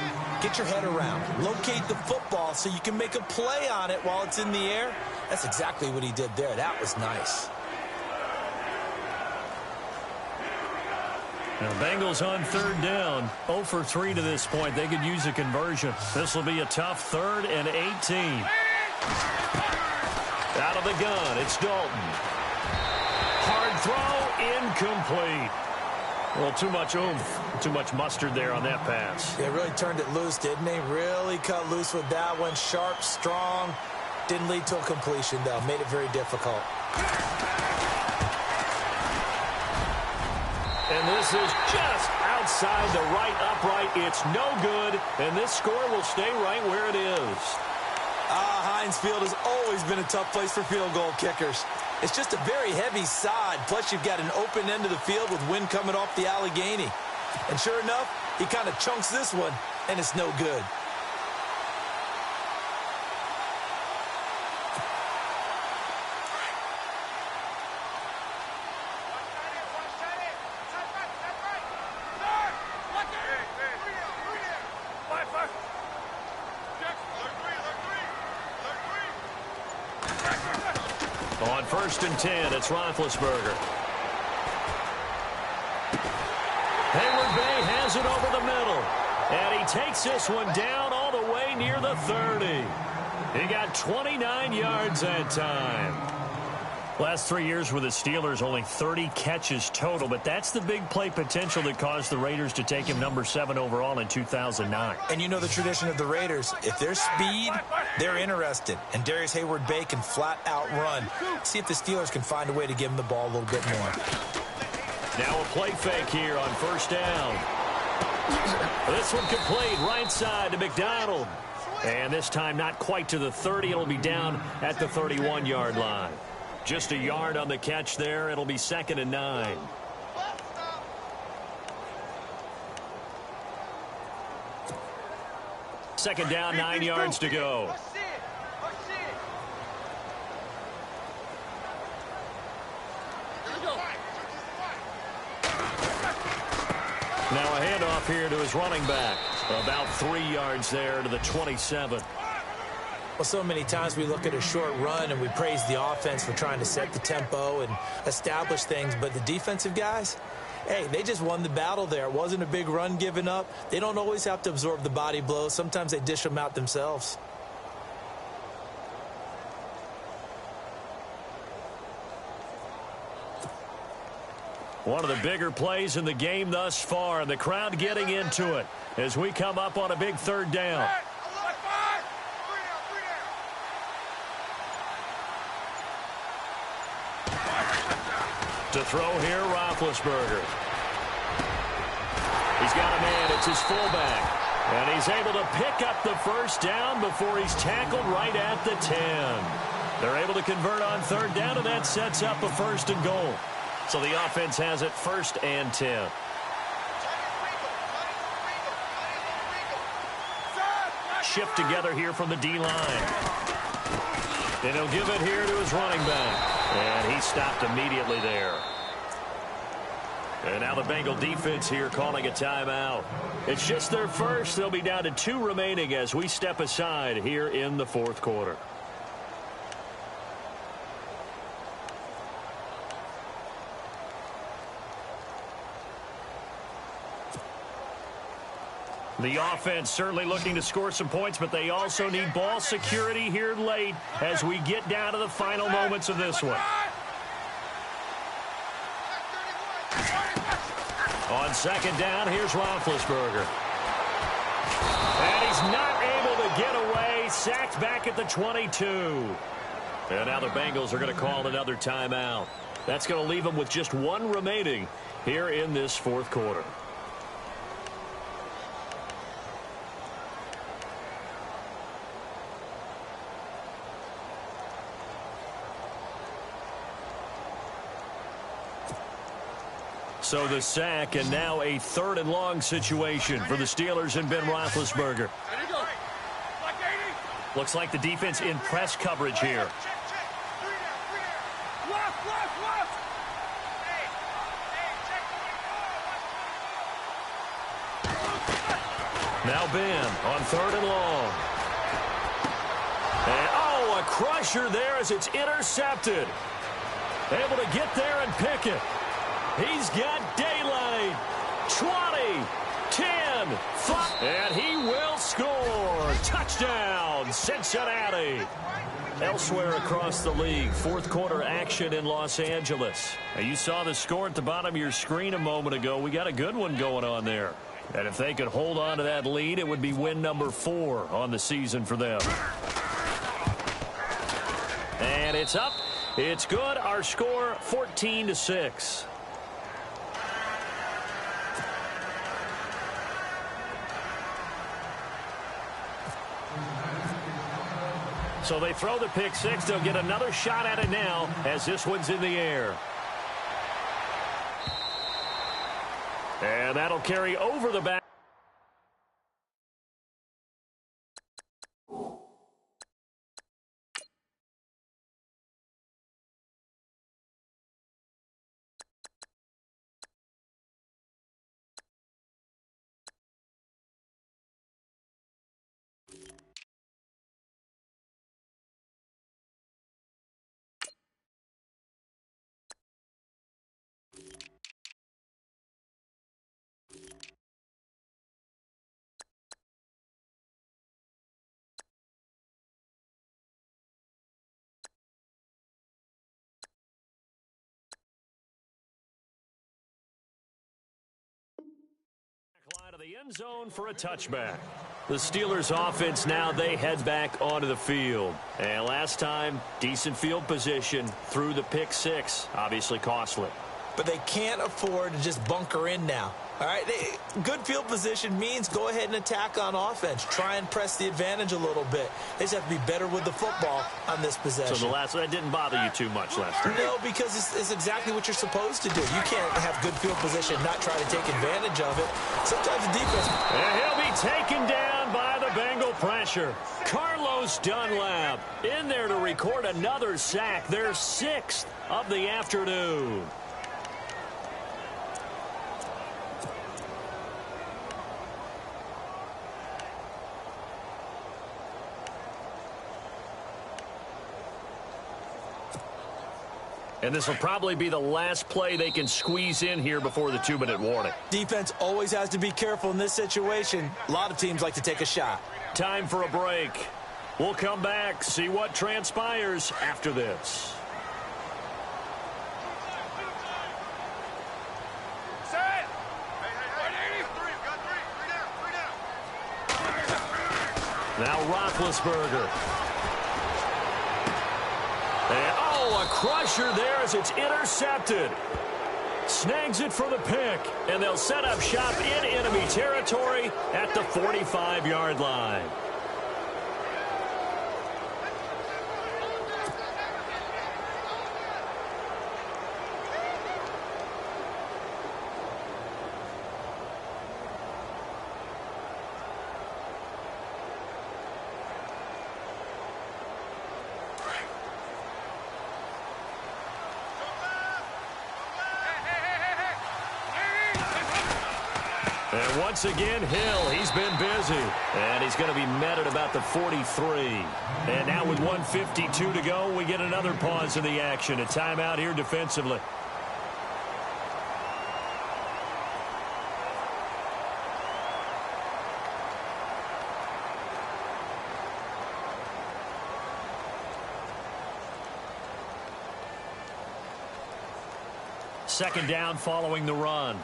get your head around. Locate the football so you can make a play on it while it's in the air. That's exactly what he did there. That was nice. Now, Bengals on 3rd down. 0 for 3 to this point. They could use a conversion. This will be a tough 3rd and 18. Out of the gun, it's Dalton. Hard throw, incomplete. Well, too much oomph, too much mustard there on that pass. They really turned it loose, didn't they? Really cut loose with that one. Sharp, strong. Didn't lead to a completion, though. Made it very difficult. And this is just outside the right upright. It's no good, and this score will stay right where it is. Heinz Field has always been a tough place for field goal kickers. It's just a very heavy sod, plus you've got an open end of the field with wind coming off the Allegheny. And sure enough, he kind of chunks this one, and it's no good. On 1st and 10, it's Roethlisberger. Hayward Bay has it over the middle. And he takes this one down all the way near the 30. He got 29 yards that time. Last 3 years with the Steelers, only 30 catches total. But that's the big play potential that caused the Raiders to take him number 7 overall in 2009. And you know the tradition of the Raiders. If there's speed, they're interested. And Darius Hayward-Bay can flat out run. See if the Steelers can find a way to give him the ball a little bit more. Now a play fake here on 1st down. This one complete right side to McDonald. And this time not quite to the 30. It'll be down at the 31-yard line. Just a yard on the catch there. It'll be 2nd and 9. Second down, 9 yards to go. Now a handoff here to his running back. About 3 yards there to the 27. Well, so many times we look at a short run and we praise the offense for trying to set the tempo and establish things. But the defensive guys, hey, they just won the battle there. It wasn't a big run given up. They don't always have to absorb the body blows. Sometimes they dish them out themselves. One of the bigger plays in the game thus far, and the crowd getting into it as we come up on a big 3rd down. To throw here, Roethlisberger. He's got a man. It's his fullback. And he's able to pick up the 1st down before he's tackled right at the 10. They're able to convert on 3rd down, and that sets up a 1st and goal. So the offense has it 1st and 10. Shift together here from the D-line. And he'll give it here to his running back. And he stopped immediately there. And now the Bengal defense here calling a timeout. It's just their first. They'll be down to 2 remaining as we step aside here in the 4th quarter. The offense certainly looking to score some points, but they also need ball security here late as we get down to the final moments of this one. On 2nd down, here's Roethlisberger. And he's not able to get away. Sacked back at the 22. And now the Bengals are going to call another timeout. That's going to leave them with just 1 remaining here in this 4th quarter. So the sack, and now a 3rd and long situation for the Steelers and Ben Roethlisberger. Looks like the defense in press coverage here. Now Ben on 3rd and long. And, oh, a crusher there as it's intercepted. Able to get there and pick it. He's got daylight. 20, 10, 5, and he will score. Touchdown, Cincinnati. Elsewhere across the league, 4th quarter action in Los Angeles. Now, you saw the score at the bottom of your screen a moment ago. We got a good one going on there. And if they could hold on to that lead, it would be win number 4 on the season for them. And it's up. It's good. Our score, 14-6. So they throw the pick six. They'll get another shot at it now as this one's in the air. And that'll carry over the back. Line of the end zone for a touchback. The Steelers offense now, they head back onto the field. And last time, decent field position through the pick six. Obviously costly. But they can't afford to just bunker in now. All right, good field position means go ahead and attack on offense. Try and press the advantage a little bit. They just have to be better with the football on this possession. So that didn't bother you too much last time? No, because it's exactly what you're supposed to do. You can't have good field position and not try to take advantage of it. Sometimes the defense... And he'll be taken down by the Bengal pressure. Carlos Dunlap in there to record another sack. Their sixth of the afternoon. And this will probably be the last play they can squeeze in here before the 2-minute warning. Defense always has to be careful in this situation. A lot of teams like to take a shot. Time for a break. We'll come back, see what transpires after this. Set! Now Roethlisberger. And, a crusher there as it's intercepted. Snags it for the pick, and they'll set up shop in enemy territory at the 45-yard line. And once again, Hill, he's been busy. And he's going to be met at about the 43. And now with 1:52 to go, we get another pause in the action. A timeout here defensively. Second down following the run.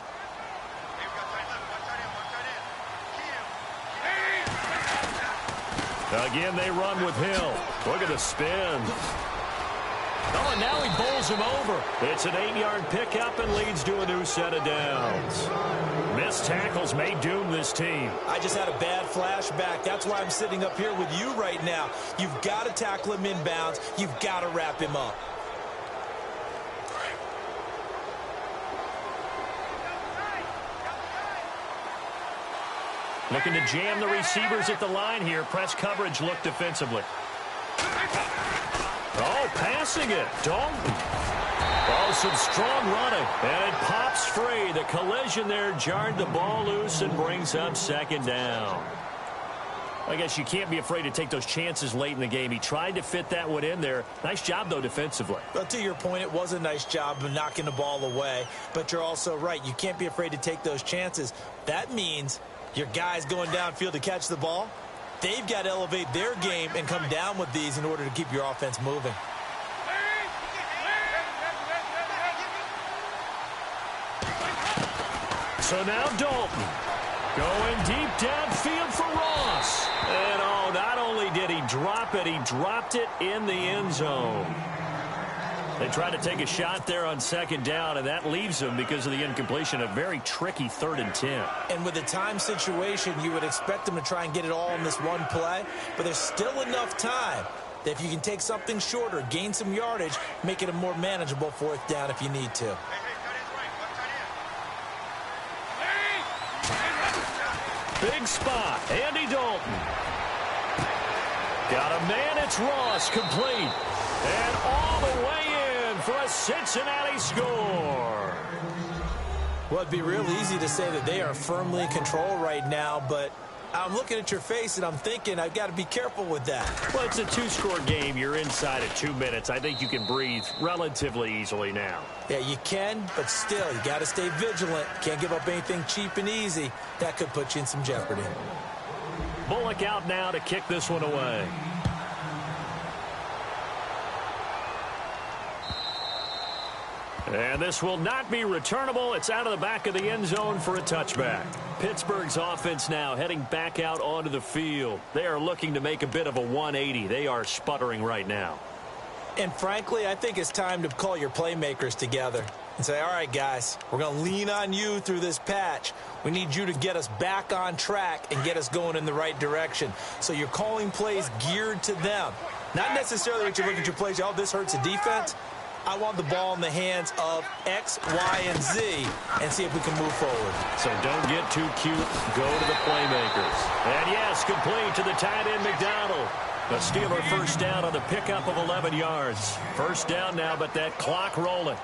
Again, they run with Hill. Look at the spin. Oh, and now he bowls him over. It's an 8-yard pickup and leads to a new set of downs. Missed tackles may doom this team. I just had a bad flashback. That's why I'm sitting up here with you right now. You've got to tackle him inbounds. You've got to wrap him up. Looking to jam the receivers at the line here. Press coverage look defensively. Oh, passing it. Dalton. Oh, some strong running. And it pops free. The collision there jarred the ball loose and brings up second down. I guess you can't be afraid to take those chances late in the game. He tried to fit that one in there. Nice job, though, defensively. Well, to your point, it was a nice job of knocking the ball away. But you're also right. You can't be afraid to take those chances. That means your guys going downfield to catch the ball, they've got to elevate their game and come down with these in order to keep your offense moving. So now Dalton going deep downfield for Ross. And oh, not only did he drop it, he dropped it in the end zone. They tried to take a shot there on second down, and that leaves them, because of the incompletion, a very tricky 3rd and 10. And with the time situation, you would expect them to try and get it all in this one play, but there's still enough time that if you can take something shorter, gain some yardage, make it a more manageable fourth down if you need to. Big spot, Andy Dalton. Got a man, it's Ross, complete. And all the way in for a Cincinnati score. Well, it'd be real easy to say that they are firmly in control right now, but I'm looking at your face and I'm thinking I've got to be careful with that. Well, it's a two-score game. You're inside of 2 minutes. I think you can breathe relatively easily now. Yeah, you can, but still, you got to stay vigilant. Can't give up anything cheap and easy. That could put you in some jeopardy. Bullock out now to kick this one away. And this will not be returnable. It's out of the back of the end zone for a touchback. Pittsburgh's offense now heading back out onto the field. They are looking to make a bit of a 180. They are sputtering right now. And frankly, I think it's time to call your playmakers together and say, all right, guys, we're going to lean on you through this patch. We need you to get us back on track and get us going in the right direction. So you're calling plays geared to them. Not necessarily that you look at your plays, oh, this hurts the defense. I want the ball in the hands of X, Y, and Z and see if we can move forward. So don't get too cute. Go to the playmakers. And yes, complete to the tight end McDonald. The Steeler first down on the pickup of 11 yards. First down now, but that clock rolling.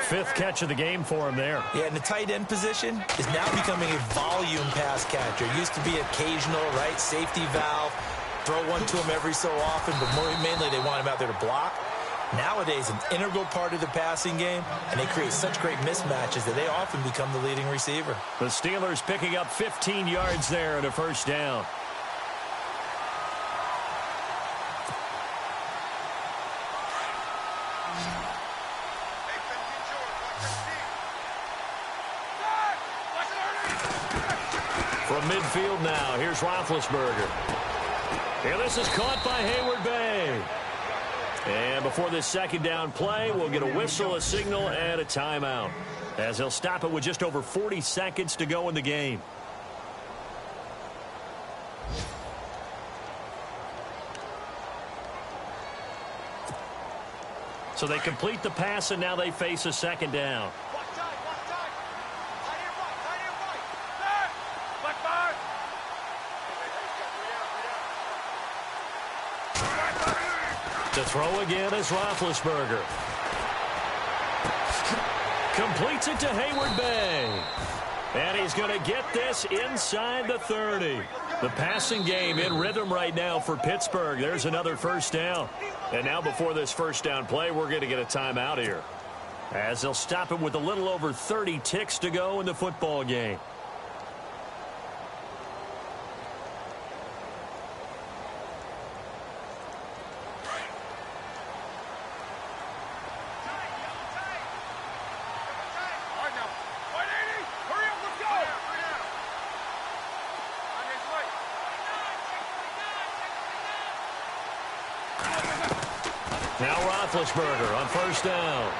Fifth catch of the game for him there. Yeah, and the tight end position is now becoming a volume pass catcher. Used to be occasional, right, safety valve. Throw one to him every so often, but mainly they want him out there to block. Nowadays, an integral part of the passing game, and they create such great mismatches that they often become the leading receiver. The Steelers picking up 15 yards there and a first down. From midfield now, here's Roethlisberger. And this is caught by Hayward Bay. And before this second down play, we'll get a whistle, a signal, and a timeout, as they'll stop it with just over 40 seconds to go in the game. So they complete the pass, and now they face a second down. To throw again is Roethlisberger. Completes it to Hayward Bay. And he's going to get this inside the 30. The passing game in rhythm right now for Pittsburgh. There's another first down. And now before this first down play, we're going to get a timeout here, as they'll stop it with a little over 30 ticks to go in the football game. Now Roethlisberger on first down.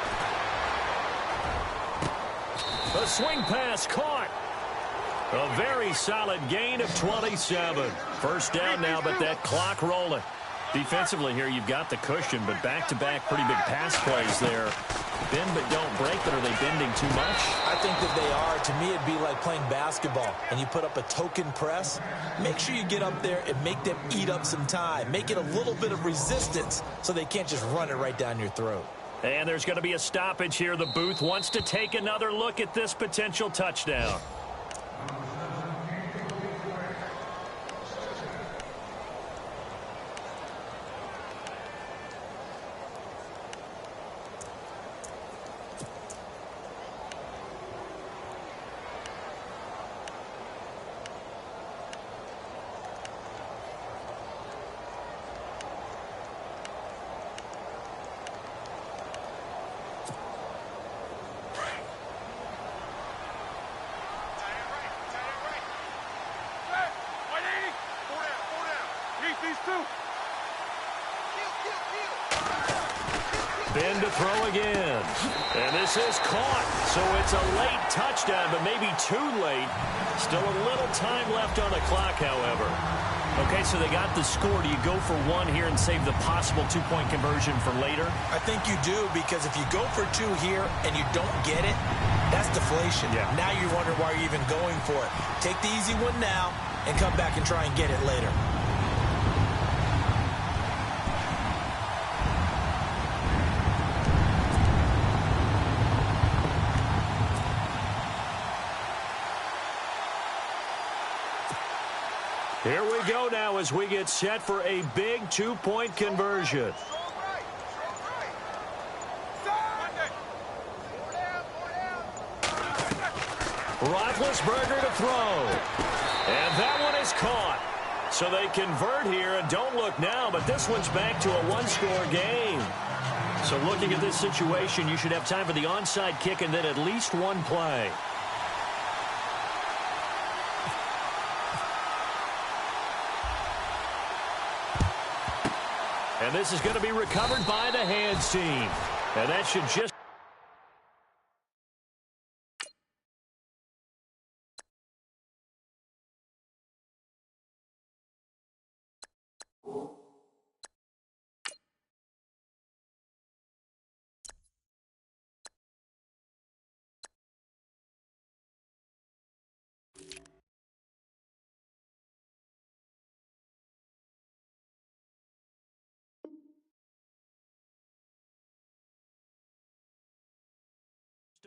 A swing pass caught. A very solid gain of 27. First down now, but that clock rolling. Defensively here, you've got the cushion, but back-to-back pretty big pass plays there. Bend but don't break, but are they bending too much? I think that they are. To me, it'd be like playing basketball, and you put up a token press. Make sure you get up there and make them eat up some time. Make it a little bit of resistance so they can't just run it right down your throat. And there's going to be a stoppage here. The booth wants to take another look at this potential touchdown. in to throw again. And this is caught. So it's a late touchdown, but maybe too late. Still a little time left on the clock, however. Okay, so they got the score. Do you go for one here and save the possible two-point conversion for later? I think you do, because if you go for two here and you don't get it, that's deflation. Yeah. Now you wonder why you're even going for it. Take the easy one now and come back and try and get it later. Here we go now as we get set for a big two-point conversion. Roethlisberger to throw. And that one is caught. So they convert here, and don't look now, but this one's back to a one-score game. So looking at this situation, you should have time for the onside kick and then at least one play. And this is going to be recovered by the hands team. And that should just...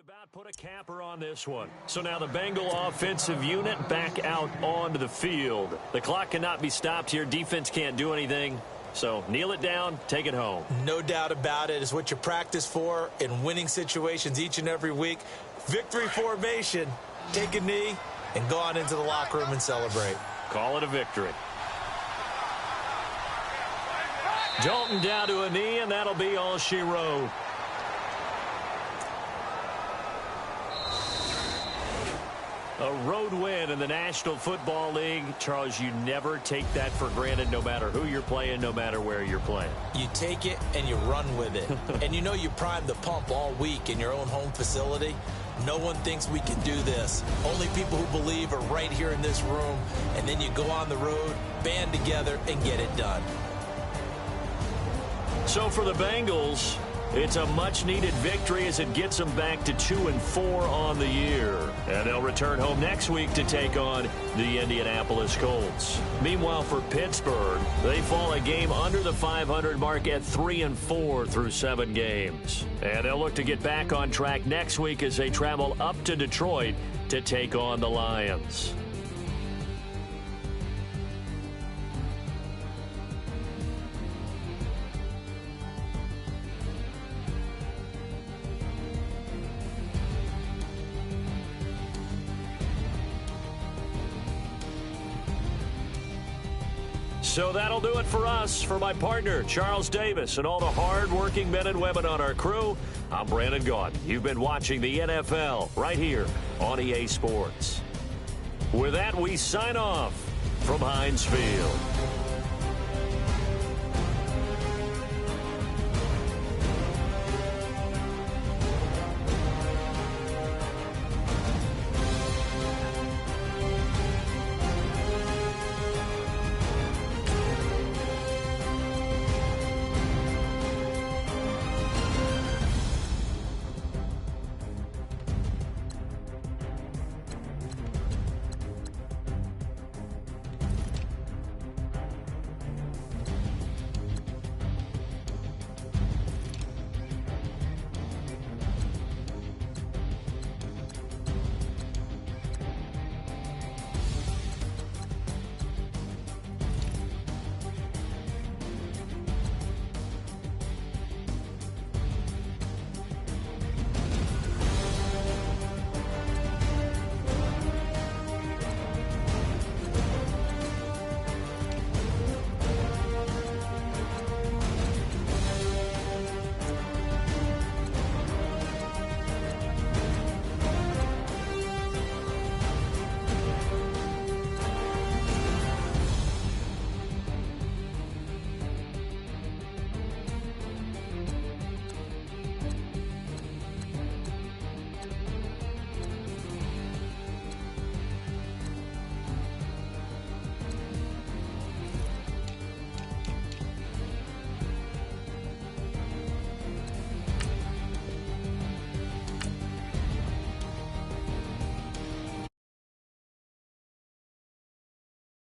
about put a capper on this one. So now the Bengal offensive unit back out onto the field. The clock cannot be stopped here. Defense can't do anything. So kneel it down, take it home. No doubt about it. It's what you practice for in winning situations each and every week. Victory formation. Take a knee and go on into the locker room and celebrate. Call it a victory. Dalton down to a knee, and that'll be all she wrote. A road win in the National Football League. Charles, you never take that for granted, no matter who you're playing, no matter where you're playing. You take it and you run with it. And you know you primed the pump all week in your own home facility. No one thinks we can do this. Only people who believe are right here in this room. And then you go on the road, band together, and get it done. So for the Bengals, it's a much-needed victory as it gets them back to 2-4 on the year. And they'll return home next week to take on the Indianapolis Colts. Meanwhile, for Pittsburgh, they fall a game under the 500 mark at 3-4 through 7 games. And they'll look to get back on track next week as they travel up to Detroit to take on the Lions. So that'll do it for us. For my partner, Charles Davis, and all the hard-working men and women on our crew, I'm Brandon Gaudin. You've been watching the NFL right here on EA Sports. With that, we sign off from Heinz Field.